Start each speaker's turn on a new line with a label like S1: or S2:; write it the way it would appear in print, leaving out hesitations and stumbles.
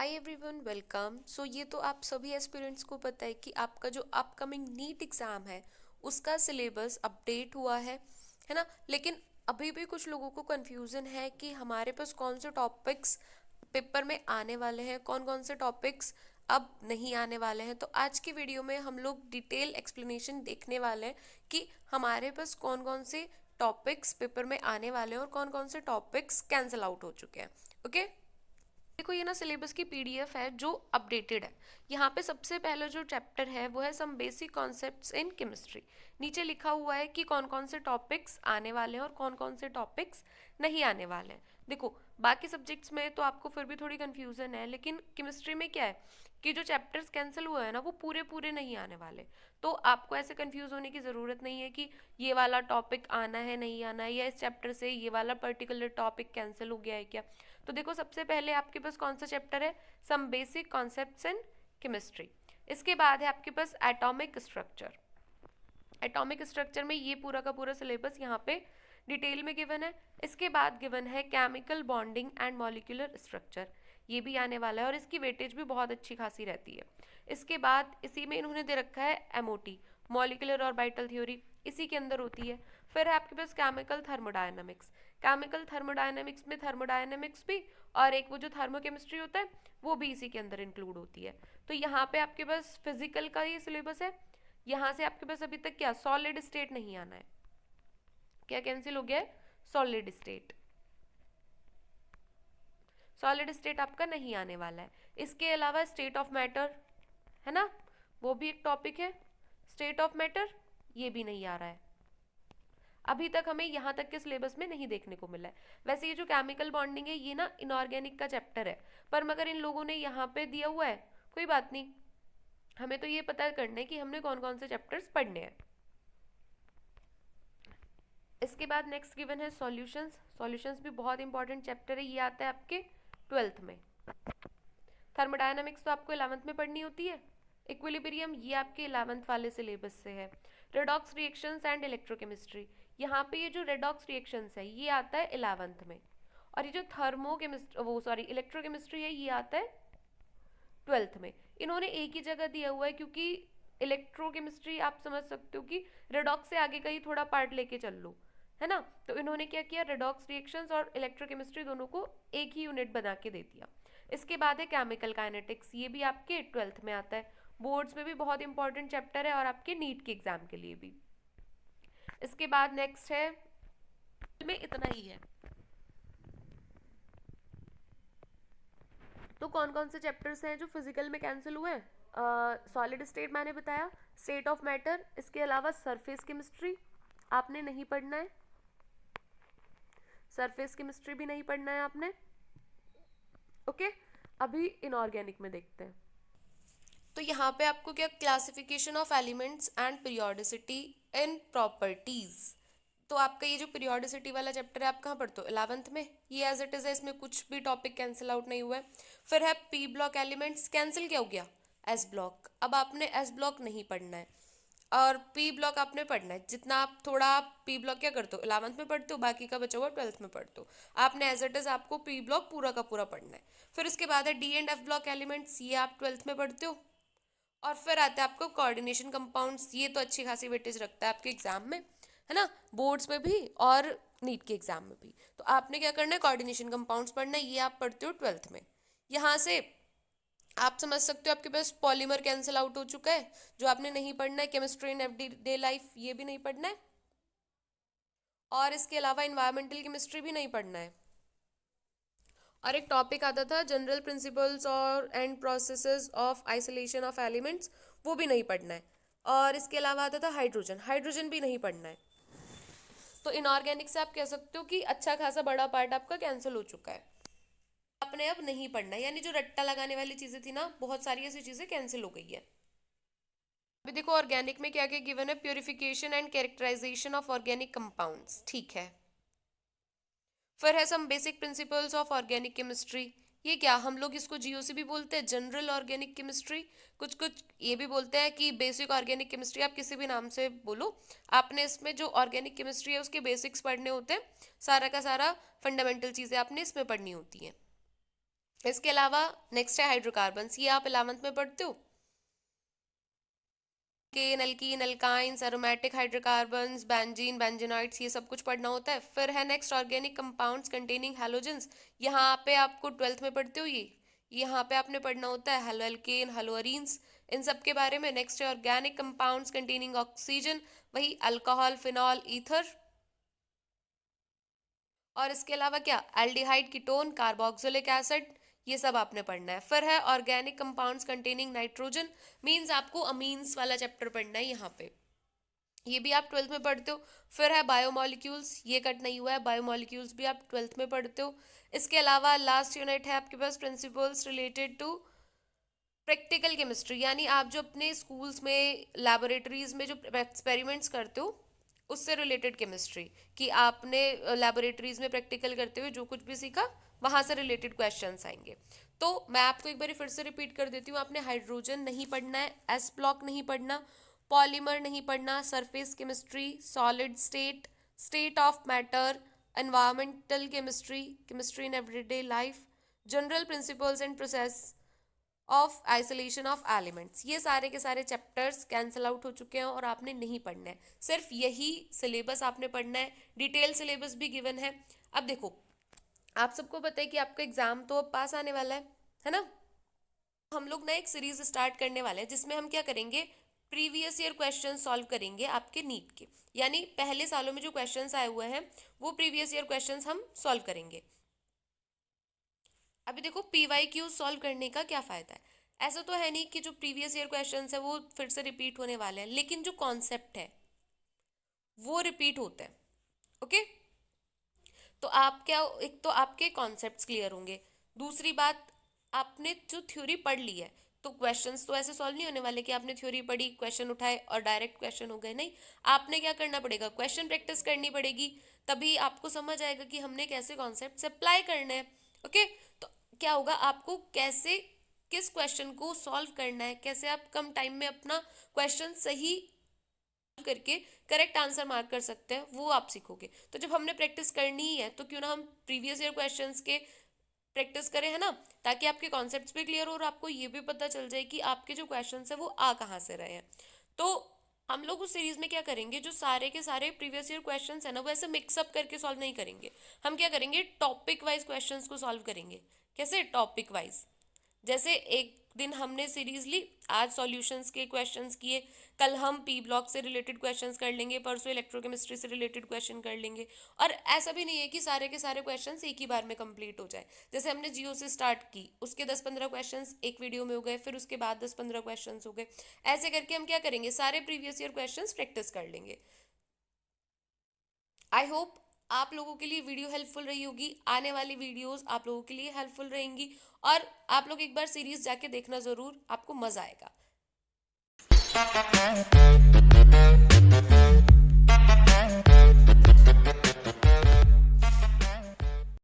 S1: Hi everyone, welcome. सो ये तो आप सभी एस्पिरेंट्स को पता है कि आपका जो अपकमिंग नीट एग्ज़ाम है उसका सिलेबस अपडेट हुआ है ना। लेकिन अभी भी कुछ लोगों को कन्फ्यूज़न है कि हमारे पास कौन से टॉपिक्स पेपर में आने वाले हैं, कौन कौन से टॉपिक्स अब नहीं आने वाले हैं। तो आज की वीडियो में हम लोग डिटेल एक्सप्लेनेशन देखने वाले हैं कि हमारे पास कौन कौन से टॉपिक्स पेपर में आने वाले हैं और कौन कौन से टॉपिक्स कैंसिल आउट हो चुके हैं। ओके, देखो ये ना सिलेबस की पीडीएफ है जो अपडेटेड है। यहाँ पे सबसे पहला जो चैप्टर है वो है some basic concepts in chemistry. नीचे लिखा हुआ है कि कौन कौन से टॉपिक्स आने वाले हैं और कौन कौन से टॉपिक्स नहीं आने वाले हैं। देखो बाकी सब्जेक्ट्स में तो आपको फिर भी थोड़ी कंफ्यूजन है, लेकिन केमिस्ट्री में क्या है कि जो चैप्टर्स कैंसिल हुए हैं ना वो पूरे पूरे नहीं आने वाले। तो आपको ऐसे कंफ्यूज होने की ज़रूरत नहीं है कि ये वाला टॉपिक आना है नहीं आना है, या इस चैप्टर से ये वाला पर्टिकुलर टॉपिक कैंसिल हो गया है क्या। तो देखो सबसे पहले आपके पास कौन सा चैप्टर है, some basic concepts in chemistry. इसके बाद है आपके पास एटॉमिक स्ट्रक्चर। एटॉमिक स्ट्रक्चर में ये पूरा का पूरा सिलेबस यहाँ पे डिटेल में गिवन है। इसके बाद गिवन है chemical bonding and molecular structure, ये भी आने वाला है और इसकी वेटेज भी बहुत अच्छी खासी रहती है। इसके बाद इसी में इन्होंने दे रखा है एमओटी, मॉलिक्यूलर ऑर्बिटल थ्योरी, इसी के अंदर होती है। फिर है आपके पास केमिकल थर्मोडायनामिक्स। केमिकल थर्मोडायनामिक्स में थर्मोडायनामिक्स भी और एक वो जो थर्मोकेमिस्ट्री होता है वो भी इसी के अंदर इंक्लूड होती है। तो यहाँ पे आपके पास फिजिकल का ये सिलेबस है। यहाँ से आपके पास अभी तक क्या सॉलिड स्टेट नहीं आना है, क्या कैंसिल हो गया है, सॉलिड स्टेट। सॉलिड स्टेट आपका नहीं आने वाला है। इसके अलावा स्टेट ऑफ मैटर है ना, वो भी एक टॉपिक है। स्टेट ऑफ मैटर ये भी नहीं आ रहा है, अभी तक हमें यहाँ तक के सिलेबस में नहीं देखने को मिला है। वैसे ये जो केमिकल बॉन्डिंग है ये ना इनऑर्गेनिक का चैप्टर है, पर मगर इन लोगों ने यहाँ पे दिया हुआ है, कोई बात नहीं। हमें तो ये पता करना है कि हमने कौन कौन से चैप्टर्स पढ़ने हैं। इसके बाद नेक्स्ट गिवन है सॉल्यूशंस। सॉल्यूशंस भी बहुत इंपॉर्टेंट चैप्टर है, ये आता है आपके 12th में। थर्मोडायनामिक्स तो आपको 11th में पढ़नी होती है। इक्विलिब्रियम ये आपके 11th वाले सिलेबस से है। रेडॉक्स रिएक्शंस एंड इलेक्ट्रोकेमिस्ट्री, यहाँ पे ये जो रेडॉक्स रिएक्शंस है ये आता है 11th में। और ये जो थर्मोकेमिस्ट्री वो सॉरी इलेक्ट्रोकेमिस्ट्री है ये आता है 12th में। इन्होंने एक ही जगह दिया हुआ है क्योंकि इलेक्ट्रोकेमिस्ट्री आप समझ सकते हो कि रेडॉक्स से आगे का ही थोड़ा पार्ट लेके चल लो, है ना। तो इन्होंने क्या किया, रेडॉक्स रिएक्शंस और इलेक्ट्रोकेमिस्ट्री दोनों को एक ही यूनिट बना के दे दिया। इसके बाद है केमिकल काइनेटिक्स, ये भी आपके 12th में आता है। बोर्ड्स में भी बहुत इंपॉर्टेंट चैप्टर है और आपके नीट के एग्जाम के लिए भी। इसके बाद नेक्स्ट है, में इतना ही है। तो कौन कौन से चैप्टर्स हैं जो फिजिकल में कैंसिल हुए हैं। सॉलिड स्टेट मैंने बताया, स्टेट ऑफ मैटर, इसके अलावा सरफेस केमिस्ट्री आपने नहीं पढ़ना है, सरफेस केमिस्ट्री भी नहीं पढ़ना है आपने। ओके, अभी इनऑर्गेनिक में देखते हैं। तो यहाँ पे आपको क्या, classification of elements and periodicity in properties. तो आपका ये जो पीरियोडिसिटी वाला चैप्टर है आप कहाँ पढ़ते हो, 11th में। ये एज इट इज है, इसमें कुछ भी टॉपिक कैंसिल आउट नहीं हुआ है। फिर है पी ब्लॉक एलिमेंट्स, कैंसिल क्या हो गया, एस ब्लॉक। अब आपने एस ब्लॉक नहीं पढ़ना है और पी ब्लॉक आपने पढ़ना है। जितना आप थोड़ा आप पी ब्लॉक क्या करते हो 11th में पढ़ते हो, बाकी का बचा हुआ 12th में पढ़ते हो। आपने एज इट इज आपको पी ब्लॉक पूरा का पूरा पढ़ना है। फिर इसके बाद है D and F block elements, ये आप 12th में पढ़ते हो। और फिर आता है आपको कोऑर्डिनेशन कंपाउंड्स, ये तो अच्छी खासी वेटेज रखता है आपके एग्जाम में, है ना, बोर्ड्स में भी और नीट के एग्जाम में भी। तो आपने क्या करना है, कोऑर्डिनेशन कंपाउंड्स पढ़ना है, ये आप पढ़ते हो 12th में। यहाँ से आप समझ सकते हो आपके पास पॉलीमर कैंसिल आउट हो चुका है, जो आपने नहीं पढ़ना है। केमिस्ट्री इन एवरीडे लाइफ ये भी नहीं पढ़ना है, और इसके अलावा इन्वायरमेंटल केमिस्ट्री भी नहीं पढ़ना है। और एक टॉपिक आता था जनरल प्रिंसिपल्स और and processes of isolation of elements, वो भी नहीं पढ़ना है। और इसके अलावा आता था हाइड्रोजन, हाइड्रोजन भी नहीं पढ़ना है। तो इनऑर्गेनिक से आप कह सकते हो कि अच्छा खासा बड़ा पार्ट आपका कैंसिल हो चुका है, आपने अब नहीं पढ़ना है। यानी जो रट्टा लगाने वाली चीज़ें थी ना, बहुत सारी ऐसी चीज़ें कैंसिल हो गई है। अभी देखो ऑर्गेनिक में क्या क्या गिवन है, purification and characterization of organic compounds, ठीक है। फिर है some basic principles of organic chemistry, ये क्या हम लोग इसको जीओसी भी बोलते हैं, जनरल ऑर्गेनिक केमिस्ट्री। कुछ कुछ ये भी बोलते हैं कि बेसिक ऑर्गेनिक केमिस्ट्री, आप किसी भी नाम से बोलो। आपने इसमें जो ऑर्गेनिक केमिस्ट्री है उसके बेसिक्स पढ़ने होते हैं, सारा का सारा फंडामेंटल चीज़ें आपने इसमें पढ़नी होती हैं। इसके अलावा नेक्स्ट है हाइड्रोकार्बन्स, ये आप 11th में पढ़ते हो। Alkane, alkene, alkynes, aromatic hydrocarbons, benzene, benzenoids, ये सब कुछ पढ़ना होता है। फिर है next organic compounds containing halogens, यहाँ पे आपको 12th में पढ़ते हो ये, यहाँ पे आपने पढ़ना होता है हेलो एल्केन, हेलो अरीन्स, इन सब के बारे में। नेक्स्ट है ऑर्गेनिक कंपाउंड्स कंटेनिंग ऑक्सीजन, वही अल्कोहल, फिनॉल, ईथर। और इसके अलावा क्या, एल्डिहाइड, कीटोन, कार्बोक्सिलिक एसिड, ये सब आपने पढ़ना है। फिर है organic compounds containing nitrogen, means आपको अमीन्स वाला चैप्टर पढ़ना है यहाँ पे, ये भी आप 12th में पढ़ते हो। फिर है बायोमोलिक्यूल्स, ये कट नहीं हुआ है, बायोमोलिक्यूल्स भी आप 12th में पढ़ते हो। इसके अलावा लास्ट यूनिट है आपके पास principles related to practical chemistry, यानी आप जो अपने स्कूल्स में लैबोरेटरीज में जो एक्सपेरिमेंट्स करते हो उससे रिलेटेड केमिस्ट्री, कि आपने लैबोरेटरीज में प्रैक्टिकल करते हुए जो कुछ भी सीखा वहां से रिलेटेड क्वेश्चंस आएंगे। तो मैं आपको एक बार फिर से रिपीट कर देती हूँ, आपने हाइड्रोजन नहीं पढ़ना है, एस ब्लॉक नहीं पढ़ना, पॉलीमर नहीं पढ़ना, surface chemistry, solid state, state of matter, environmental chemistry, chemistry in everyday life, general principles and process of isolation of elements, ये सारे के सारे चैप्टर्स कैंसिल आउट हो चुके हैं और आपने नहीं पढ़ना है, सिर्फ यही सिलेबस आपने पढ़ना है। डिटेल सिलेबस भी गिवन है। अब देखो, आप सबको पता है कि आपका एग्जाम तो अब पास आने वाला है ना। हम लोग ना एक सीरीज स्टार्ट करने वाले हैं जिसमें हम क्या करेंगे, प्रीवियस ईयर क्वेश्चन सॉल्व करेंगे आपके नीट के, यानी पहले सालों में जो क्वेश्चंस आए हुए हैं वो प्रीवियस ईयर क्वेश्चंस हम सॉल्व करेंगे। अभी देखो, PYQ सॉल्व करने का क्या फायदा है, ऐसा तो है नहीं कि जो प्रीवियस ईयर क्वेश्चंस है वो फिर से रिपीट होने वाले हैं, लेकिन जो कॉन्सेप्ट है वो रिपीट होता है। ओके, तो आप क्या, एक तो आपके कॉन्सेप्ट्स क्लियर होंगे, दूसरी बात आपने जो थ्योरी पढ़ ली है तो क्वेश्चंस तो ऐसे सॉल्व नहीं होने वाले कि आपने थ्योरी पढ़ी, क्वेश्चन उठाए और डायरेक्ट क्वेश्चन हो गए, नहीं, आपने क्या करना पड़ेगा, क्वेश्चन प्रैक्टिस करनी पड़ेगी, तभी आपको समझ आएगा कि हमने कैसे कॉन्सेप्ट अप्लाई करने हैं। ओके, तो क्या होगा, आपको कैसे किस क्वेश्चन को सॉल्व करना है, कैसे आप कम टाइम में अपना क्वेश्चन सही करके करेक्ट आंसर मार्क कर सकते हैं, वो आप सीखोगे। तो जब हमने प्रैक्टिस करनी ही है तो क्यों ना हम प्रीवियस ईयर क्वेश्चंस के प्रैक्टिस करें, है ना, ताकि आपके कॉन्सेप्ट्स भी क्लियर हो और आपको ये भी पता चल जाए कि आपके जो क्वेश्चंस है वो आ कहाँ से रहे हैं। तो हम लोग उस सीरीज में क्या करेंगे, जो सारे के सारे प्रीवियस ईयर क्वेश्चंस है ना वो ऐसे मिक्सअप करके सॉल्व नहीं करेंगे, हम क्या करेंगे, टॉपिक वाइज क्वेश्चंस को सॉल्व करेंगे। कैसे, टॉपिक वाइज, जैसे एक दिन हमने सीरीज ली, आज सॉल्यूशंस के क्वेश्चंस किए, कल हम पी ब्लॉक से रिलेटेड क्वेश्चंस कर लेंगे, परसों इलेक्ट्रोकेमिस्ट्री से रिलेटेड क्वेश्चन कर लेंगे। और ऐसा भी नहीं है कि सारे के सारे क्वेश्चंस एक ही बार में कंप्लीट हो जाए, जैसे हमने जियो से स्टार्ट की, उसके 10-15 क्वेश्चंस एक वीडियो में हो गए, फिर उसके बाद 10-15 क्वेश्चंस हो गए, ऐसे करके हम क्या करेंगे, सारे प्रीवियस ईयर क्वेश्चंस प्रैक्टिस कर लेंगे। आई होप आप लोगों के लिए वीडियो हेल्पफुल रही होगी, आने वाली वीडियोस आप लोगों के लिए हेल्पफुल रहेंगी, और आप लोग एक बार सीरीज जाके देखना ज़रूर, आपको मज़ा आएगा।